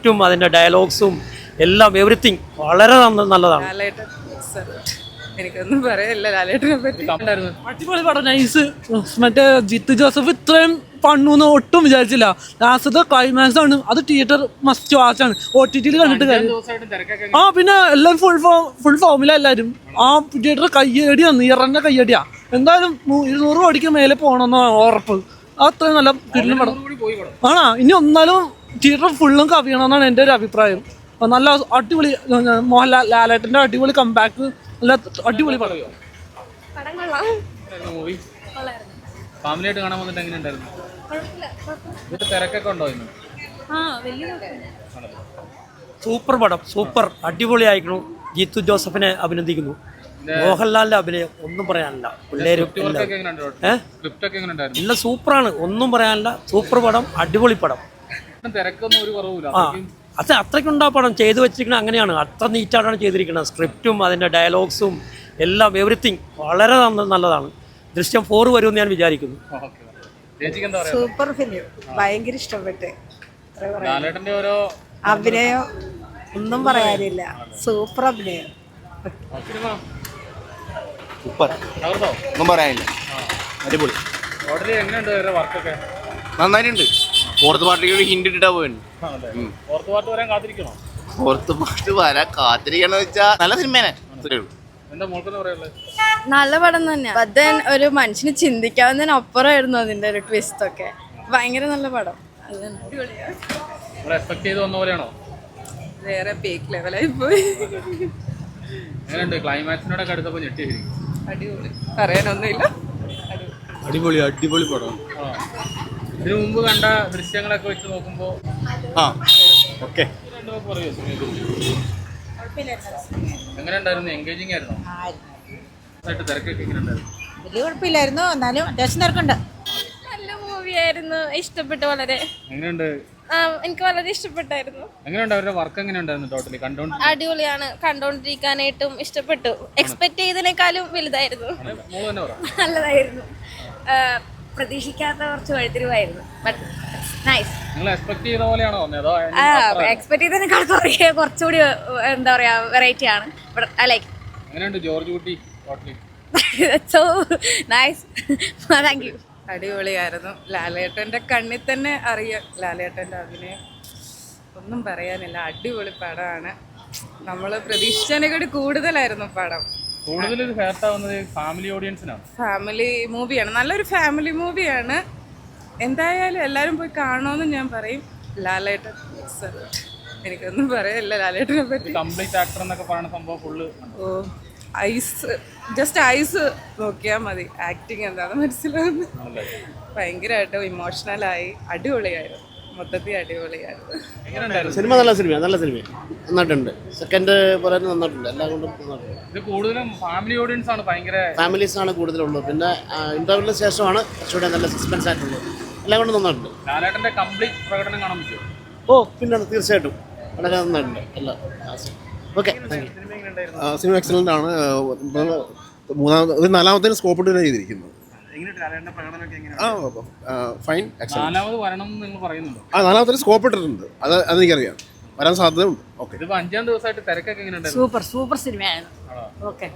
സ്ക്രിപ്റ്റും അതിൻ്റെ ഡയലോഗ്സും എല്ലാം എവറിത്തിങ് വളരെ നല്ലതാണ്. എനിക്കൊന്നും പറയല്ല ലാലേട്ടനെ പറ്റി. അടിപൊളി പടം, നൈസ്. മറ്റേ ജിത്തു ജോസഫ് ഇത്രയും പണ്ണൂന്ന് ഒട്ടും വിചാരിച്ചില്ല. ലാസ്റ്റത്തെ ക്ലൈമാക്സ് ആണ്, അത് തിയേറ്റർ മസ്റ്റ് വാച്ച് ആണ്. OTT കണ്ടിട്ട് കാര്യം. പിന്നെ എല്ലാവരും ഫുൾ ഫോമില എല്ലാവരും. തിയേറ്റർ കയ്യടിയാണ്, നീറന്റെ കയ്യടിയാ. എന്തായാലും 200 കോടിക്ക് മേലെ പോകണമെന്ന് ഉറപ്പ്. അത്രയും നല്ല കിട്ടുന്ന പടം ആണോ. ഇനി ഒന്നാലും തിയേറ്റർ ഫുള്ളും കവിയണമെന്നാണ് എൻ്റെ ഒരു അഭിപ്രായം. നല്ല അടിപൊളി മോഹൻലാൽ ലാലേട്ടൻ്റെ അടിപൊളി കംബാക്ക്, നല്ല അടിപൊളി പടം. ഫാമിലിയായിട്ട് കാണാൻ വന്നിട്ട് എങ്ങനെയുണ്ടായിരുന്നു? തിരക്കൊക്കെ ഉണ്ടോ ഇന്ന്? സൂപ്പർ പടം, സൂപ്പർ അടിപൊളി ആയിരുന്നു. ജിത്തു ജോസഫിനെ അഭിനന്ദിക്കുന്നു. മോഹൻലാലിന്റെ അഭിനയം ഒന്നും പറയാനില്ല. പിള്ളേരും എല്ലാം സൂപ്പറാണ്, ഒന്നും പറയാനില്ല. സൂപ്പർ പടം, അടിപൊളി പടം. തിരക്കൊന്നും ഒരു കുറവില്ല. അത് അത്രയ്ക്കുണ്ടാ പടം ചെയ്തു വെച്ചിരിക്കുന്നത് അങ്ങനെയാണ്. അത്ര നീറ്റായിട്ടാണ് ചെയ്തിരിക്കുന്നത്. സ്ക്രിപ്റ്റും അതിൻ്റെ ഡയലോഗ്സും എല്ലാം എവറിത്തിങ് വളരെ നല്ലതാണ്. ദൃശ്യം 4 വരുമെന്ന് ഞാൻ വിചാരിക്കുന്നു. സൂപ്പർ ഫിലിം, ഭയങ്കര ഇഷ്ടപ്പെട്ട്. അഭിനയം ഒന്നും പറയാനില്ല, സൂപ്പർ അഭിനയം. സൂപ്പർ, ഒന്നും പറയാനില്ല, അടിപൊളി. നന്നായിട്ടുണ്ട്. ഫോർത്ത് പാർട്ടിക്ക് ഒരു ഹിന്റ് ഇട്ടിട്ടാ പോയിട്ടുണ്ട്. ഫോർത്ത് പാർട്ട് വരാൻ കാത്തിരിക്കണെന്ന് വെച്ചാൽ നല്ല സിനിമേനെ. നല്ല പടം തന്നെയാ. ബദ്ധൻ ഒരു മനുഷ്യന് ചിന്തിക്കാവുന്നതിനപ്പുറമായിരുന്നു അതിന്റെ ഒരു ട്വിസ്റ്റ് ഒക്കെ. ഭയങ്കര നല്ല പടം. വേറെ പീക്ക് ലെവലായി പോയി. അടിപൊളി, പറയാനൊന്നുമില്ല. അടിപൊളി പടം. ഇതിനു മുമ്പ് കണ്ട ദൃശ്യങ്ങളൊക്കെ വെച്ച് നോക്കുമ്പോ ഓക്കെ, എങ്ങനെയുണ്ടായിരുന്നു? എൻഗേജിങ് ആയിരുന്നു? തിരക്കൊക്കെ എങ്ങനെയുണ്ടായിരുന്നു? വലിയ കുഴപ്പമില്ലായിരുന്നു, എന്നാലും അത്യാവശ്യം തിരക്കുണ്ട്. നല്ല മൂവിയായിരുന്നു, ഇഷ്ടപ്പെട്ടു വളരെ. എങ്ങനെയുണ്ട്? എനിക്ക് വളരെ ഇഷ്ടപ്പെട്ടായിരുന്നു. എങ്ങനെയുണ്ട് അവരുടെ വർക്ക്? എങ്ങനെയുണ്ടായിരുന്നു? ടോട്ടലി അടിപൊളിയാണ്, കണ്ടോണ്ടിരിക്കാനായിട്ടും ഇഷ്ടപ്പെട്ടു. എക്സ്പെക്ട് ചെയ്തതിനേക്കാളും വലുതായിരുന്നു, നല്ലതായിരുന്നു. പ്രതീക്ഷിക്കാത്ത കുറച്ച് വഴിത്തിരിവായിരുന്നു. എക്സ്പെക്ട് ചെയ്ത പോലെയാണോ? എക്സ്പെക്ട് ചെയ്തതിനേക്കാൾ കുറച്ചുകൂടി എന്താ പറയാ വെറൈറ്റി ആണ്. എങ്ങനെയുണ്ട് ജോർജ് കുട്ടി? Totally so nice, thank you. അടിപൊളിയായിരുന്നു. ലാലേട്ടൻ്റെ കണ്ണിൽ തന്നെ അറിയാം ലാലേട്ടൻ്റെ അഭിനയം. ഒന്നും പറയാനില്ല, അടിപൊളി പടമാണ്. നമ്മൾ പ്രതീക്ഷിച്ചതിനെക്കാട്ടി കൂടുതലായിരുന്നു പടം. കൂടുതൽ ഹേർട്ടാവുന്നത് ഫാമിലി ഓഡിയൻസിനാണ്. ഫാമിലി മൂവിയാണ്, നല്ലൊരു ഫാമിലി മൂവിയാണ്. എന്തായാലും എല്ലാവരും പോയി കാണുമെന്ന് ഞാൻ പറയും. ലാലേട്ടൻ സർ, എനിക്കൊന്നും പറയല്ല ലാലേട്ടനെ പറ്റി. കംപ്ലീറ്റ് ആക്ടർ എന്നൊക്കെ പറയുന്ന സംഭവം ഫുള്ള് ജസ്റ്റ് ഐസ് നോക്കിയാൽ മതി, ആക്ടിങ് എന്താണെന്ന് മനസ്സിലാവുന്നു. ഭയങ്കരമായിട്ട് ഇമോഷണലായി. അടിപൊളിയായിരുന്നു, മൊത്തത്തിൽ അടിപൊളിയായിരുന്നു. സിനിമ നല്ല സിനിമ നന്നായിട്ടുണ്ട്. സെക്കൻഡ് പോലെ നന്നായിട്ടുണ്ട്, എല്ലാം കൊണ്ടും നന്നായിട്ടുണ്ട്. ഇത് കൂടുതലും ഫാമിലി ഓഡിയൻസ് ആണ്, ഭയങ്കര ഫാമിലീസ് ആണ് കൂടുതലുള്ളത്. പിന്നെ ഇന്റർവ്യൂവിന് ശേഷമാണ് കുറച്ചുകൂടെ നല്ല സസ്പെൻസ് ആയിട്ടുള്ളത്. എല്ലാം കൊണ്ടും നന്നായിട്ടുണ്ട്. ലാലേട്ടന്റെ കംപ്ലീറ്റ് പ്രകടനം കാണാൻ പറ്റുമോ? പിന്നെ തീർച്ചയായിട്ടും വളരെ നന്നായിട്ടുണ്ട് എല്ലാം. ഓക്കെ, സിനിമ എക്സലന്റ് ആണ്. നാലാമത്തെ സ്കോപ്പ് ഇട്ട് ചെയ്തിരിക്കുന്നത്. ഫൈൻ, നാലാമത്തെ സ്കോപ്പ് ഇട്ടിട്ടുണ്ട്. അതെനിക്കറിയാം, വരാൻ സാധ്യതയുണ്ട്. ഓക്കെ, ഇത് 5-ാം ദിവസമായിട്ട് തിരക്കൊക്കെ എങ്ങനെയുണ്ടായിരുന്നു? സൂപ്പർ സിനിമയാണ്. ഓക്കെ.